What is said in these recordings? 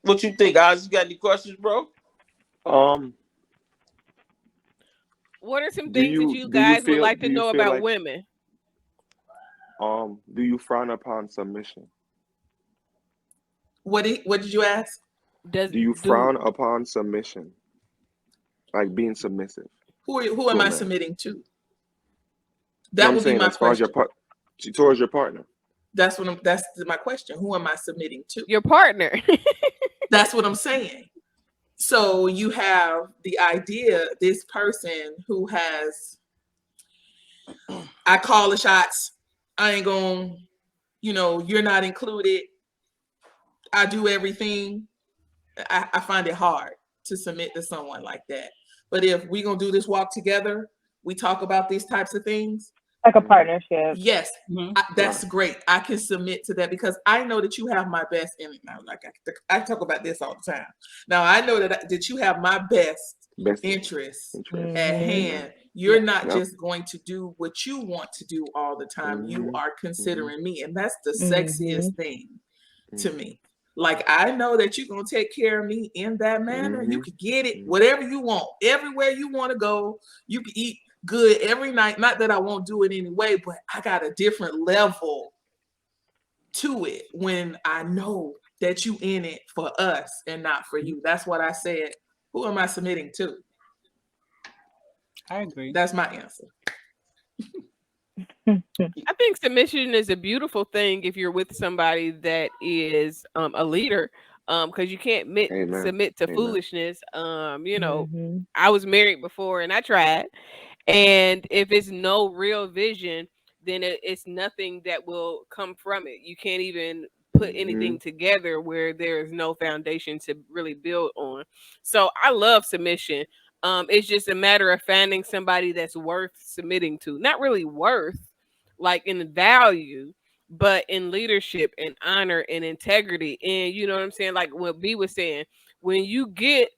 What you think, guys? You got any questions, bro? Um, What are some do things that you you do you guys would feel like do to you know feel about like women? do you frown upon submission? What did you ask? Does Do you do frown upon submission, like being submissive Who to am a I man? submitting to? No, That I'm would be saying my as far as your question. part towards your partner. That's my question. Who am I submitting to? your partner? That's what I'm saying. So you have the idea, this person who has, I call the shots. I ain't gonna, you're not included. I do everything. I find it hard to submit to someone like that. But if we're gonna do this walk together, we talk about these types of things. Like a Hmm. partnership. Yes, Mm-hmm. that's Right. great. I can submit to that because I know that you have my best in it now. Like I talk about this all the time. Now I know that you have my best Best interest interest. at Mm-hmm. Amen. hand. You're Yeah. not Yep. just going to do what you want to do all the time. You Hmm. are Hmm. considering me, and that's the Mm-hmm. sexiest thing to Hmm. me. Like I know that you're gonna take care of me in that manner. You Hmm. could get it Hmm. whatever you want, everywhere you want to go. You can eat good every night. Not that I won't do it anyway, but I got a different level to it when I know that you in it for us and not for you. That's what I said. Who am I submitting to? I agree. That's my answer. I think submission is a beautiful thing if you're with somebody that is a leader, because you can't Amen. submit to Amen. foolishness. Mm-hmm. I was married before and I tried, and if it's no real vision, then it's nothing that will come from it. You can't even put Hmm. anything together where there's no foundation to really build on. So I love submission. It's just a matter of finding somebody that's worth submitting to. Not really worth, like in value, but in leadership and honor and integrity. And you know what I'm saying? Like what B was saying, when you get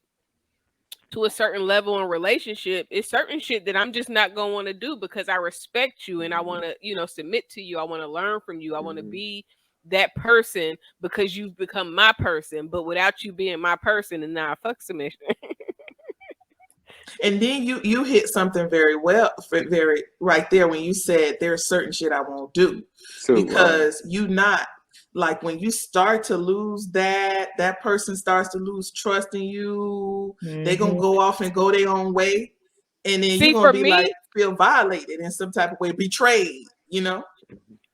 to a certain level in relationship, it's certain shit that I'm just not gonna want to do because I respect you and I Hmm. want to, submit to you. I want to learn from you. I want to Hmm. be that person because you've become my person. But without you being my person, and now fuck submission. And then you hit something very well, very right there when you said there's certain shit I won't do So, because you not like when you start to lose that person starts to lose trust in you. They gonna Mm-hmm. go off and go their own way, and then you're See, gonna for be like me, feel violated in some type of way, betrayed. You know.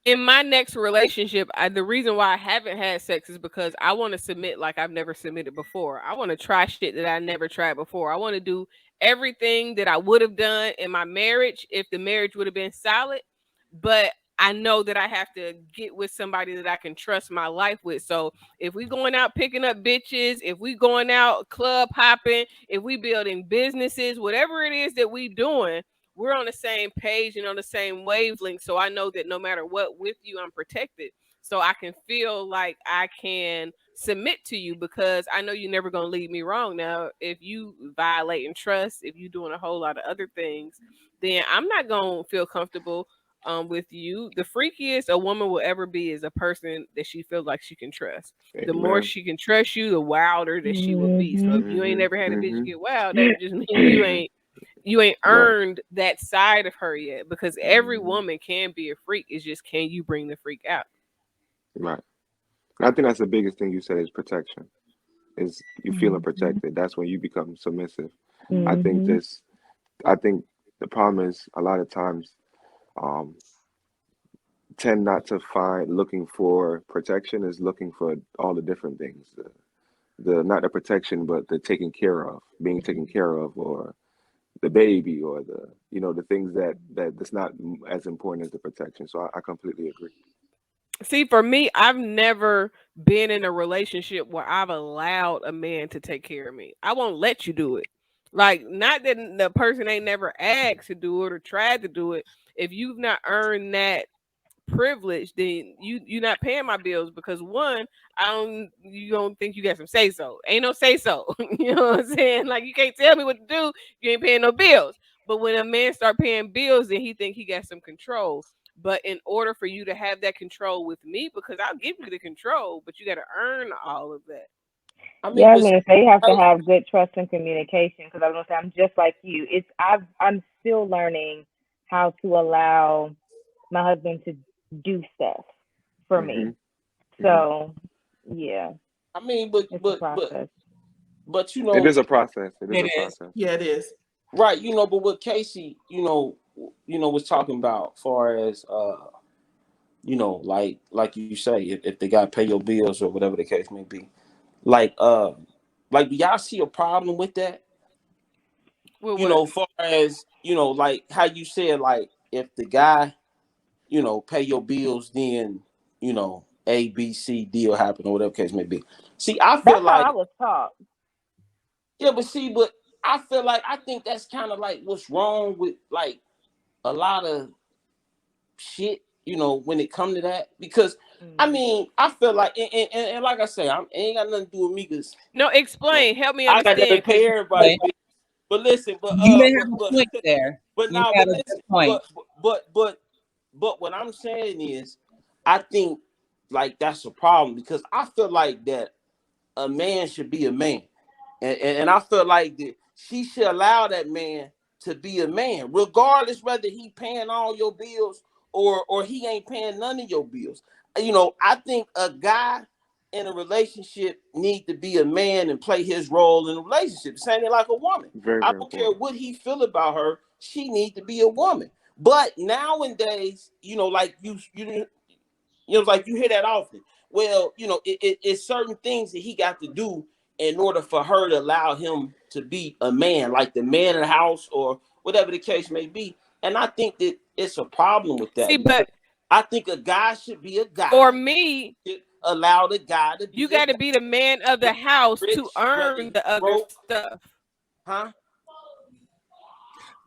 in my next relationship, the reason why I haven't had sex is because I want to submit like I've never submitted before. I want to try shit that I never tried before. I want to do everything that I would have done in my marriage if the marriage would have been solid. But I know that I have to get with somebody that I can trust my life with. So if we going out picking up bitches, if we going out club hopping, if we building businesses, whatever it is that we doing, we're on the same page and on the same wavelength. So I know that no matter what with you, I'm protected. So I can feel like I can submit to you because I know you're never gonna lead me wrong. Now, if you violating trust, if you doing a whole lot of other things, then I'm not gonna feel comfortable with you. The freakiest a woman will ever be is a person that she feels like she can trust. The more amen. she can trust you, the wilder that she will be. So Mm-hmm. if you ain't Hmm. never had a bitch Hmm. get wild, that just means you ain't Right. earned that side of her yet because every Hmm. woman can be a freak. It's just can you bring the freak out? Right. I think that's the biggest thing you said is protection. Is you feeling Mm-hmm. protected. That's when you become submissive. I think Mm-hmm. this. I think the problem is a lot of times um, tend not to find looking for protection is looking for all the different things. The not the protection, but the taking care of, being taken care of, or the baby, or the things that's not as important as the protection. So I completely agree. See, for me, I've never been in a relationship where I've allowed a man to take care of me. I won't let you do it. Like, not that the person ain't never asked to do it or tried to do it. If you've not earned that privilege, then you're not paying my bills because one, you don't think you got some say so. Ain't no say so. You know what I'm saying? Like you can't tell me what to do. You ain't paying no bills. But when a man start paying bills, then he think he got some control. But in order for you to have that control with me, because I'll give you the control, but you got to earn all of that. I Yeah, mean, I but was gonna say you have to have good trust and communication because I was gonna say I'm just like you. I'm still learning how to allow my husband to do stuff for Mm-hmm. me. Mm-hmm. So yeah, I mean, it's a process. but you It know, is a process. It is It a is. process. Yeah, it is. right? You know, but what Casey, was talking about, far as like you say, if the guy pay your bills or whatever the case may be, like like do y'all see a problem with that? With what? Far as like how you said, like if the guy pay your bills, then A, B, C deal happen or whatever case may be. See, I feel That's how like I was taught. yeah, but I feel like I think that's kind of like what's wrong with like a lot of shit, when it come to that. Because I Mm. mean, I feel like and like I say, it ain't got nothing to do with me because No, know, explain. Help me I got to understand, because pay everybody. But But listen, you may have a point there. but You now, may have but a listen, good point. but what I'm saying is, I think like that's a problem because I feel like that a man should be a man, and I feel like that she should allow that man to be a man, regardless whether he paying all your bills or he ain't paying none of your bills. I think a guy in a relationship need to be a man and play his role in a relationship. Same thing like a woman. Very, I very don't care important. what he feel about her. She need to be a woman. But nowadays, like like you hear that often. Well, it's certain things that he got to do in order for her to allow him to be a man, like the man in the house or whatever the case may be. And I think that it's a problem with see, that because but I think a guy should be a for guy. me, Should allow the guy to you be a got to guy. be the man of the Whether house he to rich, whether earn he the other broke, stuff. huh?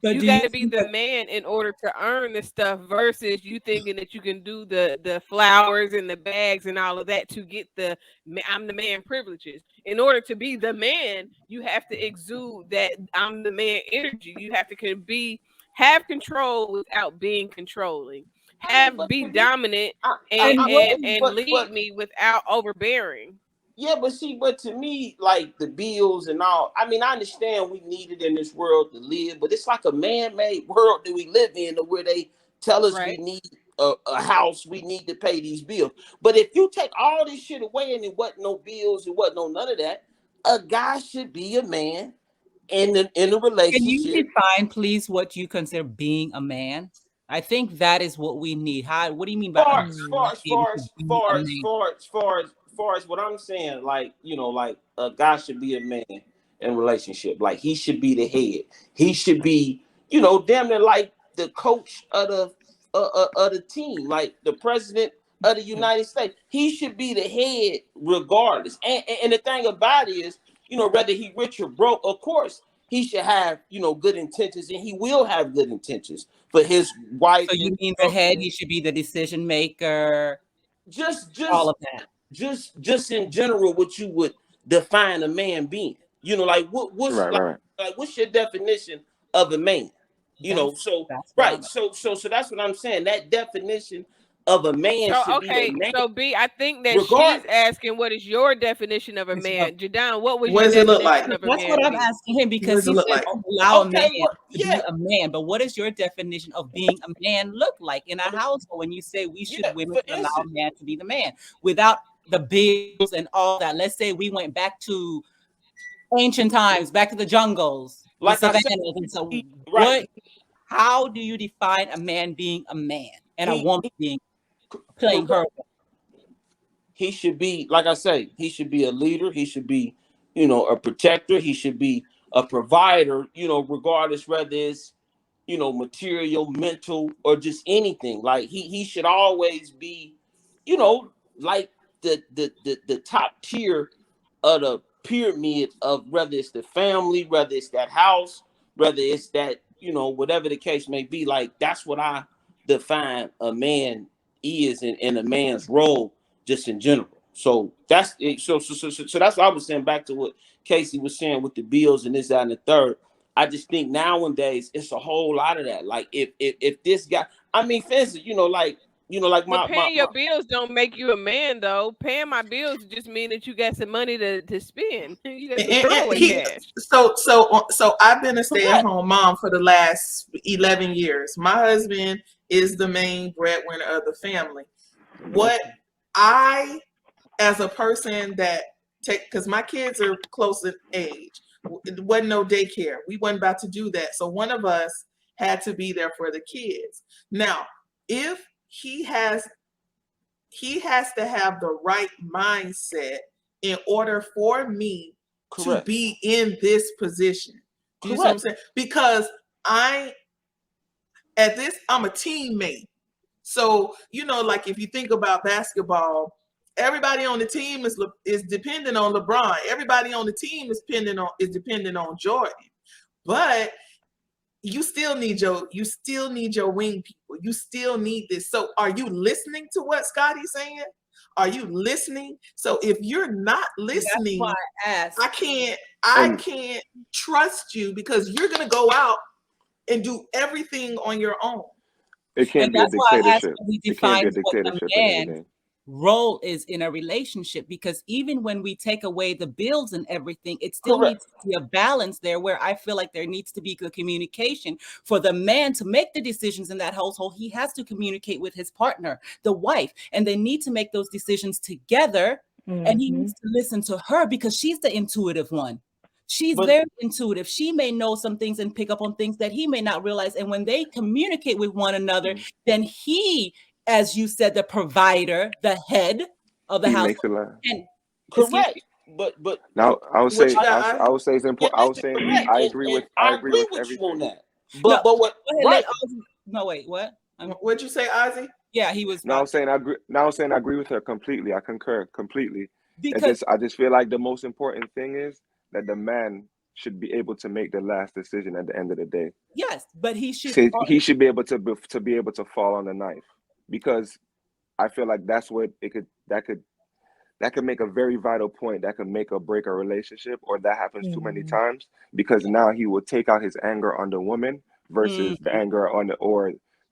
But You do got you to be think the that man in order to earn the stuff versus you thinking that you can do the flowers and the bags and all of that to get I'm the man privileges. In order to be the man, you have to exude that I'm the man energy. You have to have control without being controlling. I mean, Have but be to me, dominant and and what and and lead but me without overbearing. yeah, but see, but to me, like the bills and all, I mean, I understand we need it in this world to live, but it's like a man-made world that we live in where they tell us we Right. need a house, we need to pay these bills. But if you take all this shit away and it wasn't no bills, it wasn't no none of that, a guy should be a man in a can you relationship. define, please, what you consider being a man? I think that is what we need. How? What do you mean by a far man as Mm. far as being able far to as be a far as man? far as far as far as what I'm saying, like like a guy should be a man in a relationship. Like he should be the head. He should be, damn near like the coach of the team, like the president of the United States. He should be the head regardless. And the thing about it is, whether he rich or broke, of course he should have good intentions, and he will have good intentions for his wife So and you mean the head? He should be the decision maker. just All just of that. just in general what you would define a man being, like what's Right, right. like what's your definition of a man, so That's what right, I'm. so that's what I'm saying. That definition of a man So should be a okay, man so B, I think that she's regardless. asking what is your definition of a It's what man. Jadon, what would What your does it look like? definition of a That's what man I'm be? asking him What because does it he look said like? allow a man Okay, what, to be yeah, a man. But what is your definition of being a man look like in a household when you say yeah, women for should allow a instance, man to be the man without the bills and all that? Let's say we went back to ancient times, back to the jungles, the like I said, savannas. And so right, how do you define a man being a man and a he woman being playing correct. her? He should be, like I say, he should be a leader. He should be, a protector. He should be a provider, regardless whether it's, material, mental, or just anything. Like he should always be, like the top tier of the pyramid of whether it's the family, whether it's that house, whether it's that, whatever the case may be. Like that's what I define a man is in a man's role just in general. So that's it. So that's what I was saying, back to what Casey was saying with the bills and this, that, and the third. I just think nowadays it's a whole lot of that. Like if this guy, I mean, for instance, like You know, like But my paying your bills don't make you a man, though. Paying my bills just mean that you got some money to spend. You got some And throwaway cash. so I've been a correct. stay-at-home mom for the last 11 years. My husband is the main breadwinner of the family. What I, as a person that because my kids are close in age, it wasn't no daycare. We wasn't about to do that. So one of us had to be there for the kids. Now, if he has to have the right mindset in order for me to Correct. be in this position. Do you see what I'm Correct. saying? Because I'm a teammate. So, like if you think about basketball, everybody on the team is dependent on LeBron. Everybody on the team is dependent on Jordan. But you still need your wing people. You still need this. So are you listening to what Scotty's saying? Are you listening? So if you're not listening, That's why I asked. I can't trust you, because you're gonna go out and do everything on your own. It can't And be a that's why I asked dictatorship. when we It can't be a define what the dictatorship at the end of the man day. role is in a relationship, because even when we take away the bills and everything, it still Correct. needs to be a balance there, where I feel like there needs to be good communication. For the man to make the decisions in that household, he has to communicate with his partner, the wife, and they need to make those decisions together. And he needs to listen to her, because she's the intuitive one. She's But very intuitive. She may know some things and pick up on things that he may not realize. And when they communicate with one another, then he, as you said, the provider, the head of the He house, makes it last. and correct. But Now, I would What say, you got? I would say it's yeah, important. I this was is saying, correct, I and, agree and with, I agree with you on everything. that. no, But what? go ahead, Right. no, wait, what? What'd you say, Ozzy? Yeah, he was Now, I not, was saying, I agree. Now, I was saying, I agree with her completely. I concur completely. because I just feel like the most important thing is that the man should be able to make the last decision at the end of the day. yes, but he should. So he should be able to be able to fall on the knife, because I feel like that's what that could make a very vital point that could make or break a relationship, or that happens too many times, because now he will take out his anger on the woman versus the anger on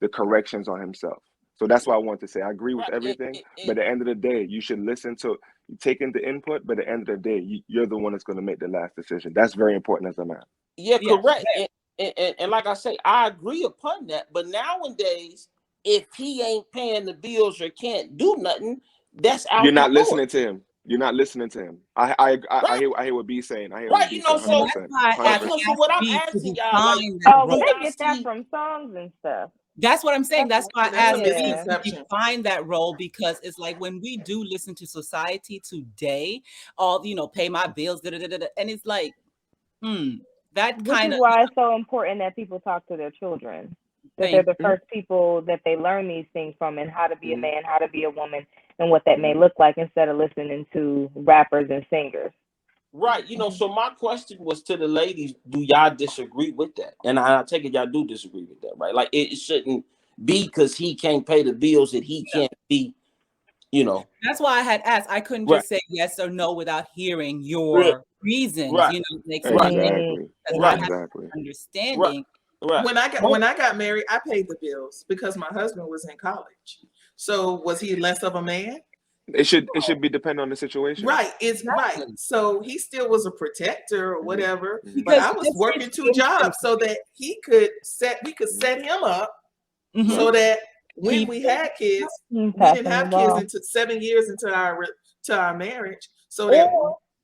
the corrections on himself. So that's why I want to say I agree with Right. everything, but at the end of the day, you should listen to take in the input, but at the end of the day, you're the one that's going to make the last decision. That's very important as a man. Yeah, Yeah, correct. And like I say, I agree upon that. But nowadays, if he ain't paying the bills or can't do nothing, that's You're out the not door. listening to him. You're not listening to him. Right. I hear what B's saying. I hear Right. what B's saying. and 100%. that's why I Right. asked So what I'm B to asking y'all, like, define that Oh, but role. do they y'all get that see? from songs and stuff. That's what I'm saying. That's why I That's a asked B to misconception. define that role, because it's like when we do listen to society today, all pay my bills, and it's like, that Which kind is of why it's so important that people talk to their children. That they're thing. the first people that they learn these things from, and how to be a Mhm. man, how to be a woman, and what that may look like, instead of listening to rappers and singers. Right. So my question was to the ladies, do y'all disagree with that? And I take it y'all do disagree with that, right? Like it shouldn't be because he can't pay the bills that he can't be, That's why I had asked. I couldn't right. just say yes or no without hearing Right. your reasons. Right. Makes Right. me Exactly. because I Right. have Exactly. Right. understanding. Right. When I got married, I paid the bills because my husband was in college. So was he less of a man? It should be dependent on the situation. Right. It's right. Exactly. So he still was a protector or whatever, Mhm. but Because I was just for working 2 instance, jobs so that we could set him up mhm, so that when he we had kids, we Passing didn't the have kids ball. until 7 years into our marriage, so that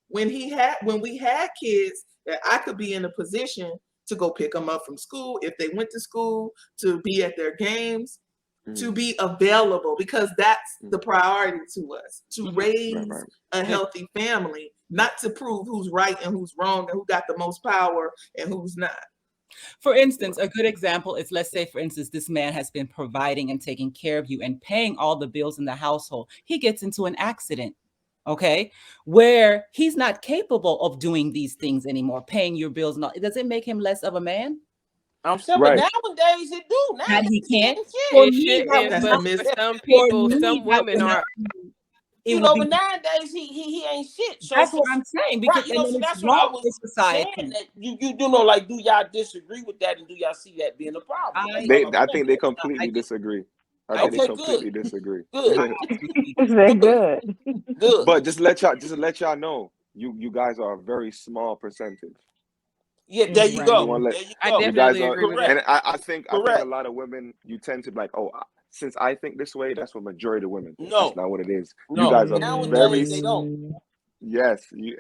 when we had kids, that I could be in a position to go pick them up from school if they went to school, to be at their games, to be available, because that's the priority to us, to raise Right. a healthy family, not to prove who's right and who's wrong and who got the most power and who's not. For instance, a good example is, let's say, for instance, this man has been providing and taking care of you and paying all the bills in the household. He gets into an accident, okay, where he's not capable of doing these things anymore, paying your bills. And all. Does it make him less of a man? I'm saying, but Right. nowadays it do. That Nowadays he he can't? ain't For shit. It me, that shouldn't, would That's but a not. mis. some For people, me, some that women would not. are. It would But be. nowadays he ain't shit. That's what I'm saying, because right, and then so it's that's what I wrong was for saying. society. That you know, like, do y'all disagree with that, and do y'all see that being a problem? That's all I'm I saying. think they completely disagree. I really Okay, completely good, disagree. good, Absolutely. They're good, good. good. But just to let y'all know, you guys are a very small percentage. Yeah, there you Just go. want Right. to let There you I go. you guys definitely are, agree with Correct. that. and I think a Correct. lot of women, you tend to be like, oh, since I think this way, that's what majority of women think. That's No, not what it is. You no. guys are very Nowadays they don't. Mm. yes, you